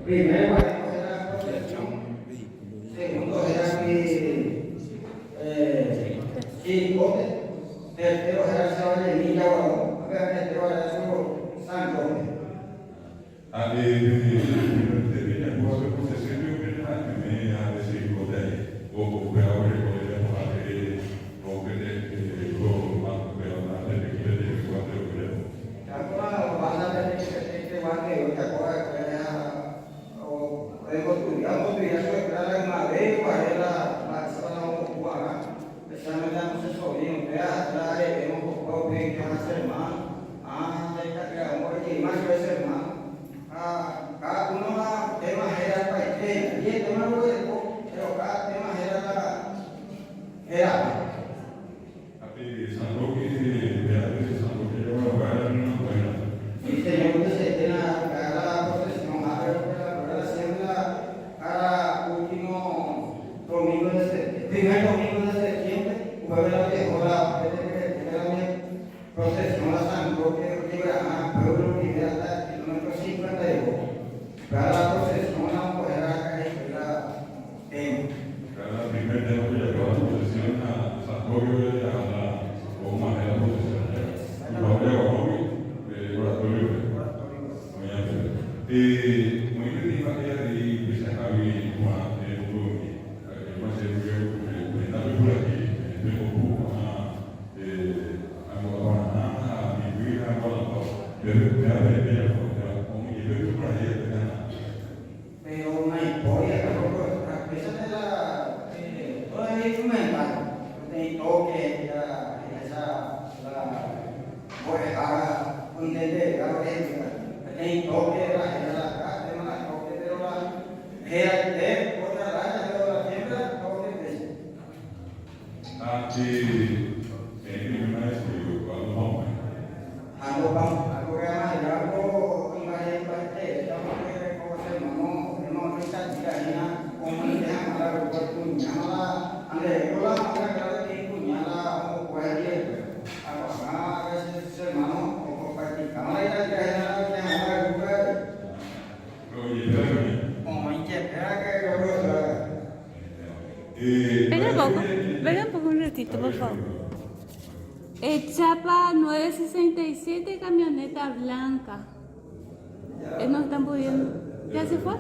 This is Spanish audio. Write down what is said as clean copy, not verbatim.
Primero era la protección, segundo era mi chicote, tercero era el sábado de Milla Guadón, tercero era su santo. Cada uno temas era para el y el tema luego, pero cada tema era y señor que se tiene cada procesión, ahora siempre cada último domingo de septiembre, primer domingo de septiembre, jueves la dejó la procesión a San Roque, llega a pueblo y hasta el kilómetro 52. Cada procesión a mujer acá y cada primer día que llegaba la procesión a San Roque de la Goma de la procesión. Y la voy a oratorio. Muy bien, María de Luisa Javi, Juan, más de lo que está por aquí, de Copu, a mi vida, a pero una historia, a veces de la toda instrumental, de toque, esa oreja, un intento la oreja, de toque, la casa, la toque, pero la era otra raya, pero la siempre toque algo que más algo imagen parte, estamos que recoger no está tirana, como ni dejan la puñala, ande con la cara que puñala o cualquier, a veces hermano o practicamos la idea que hay lugar, como interpreta que Espera un poco un ratito, por favor. Chapa 967, camioneta blanca. No están pudiendo. ¿Ya se fue?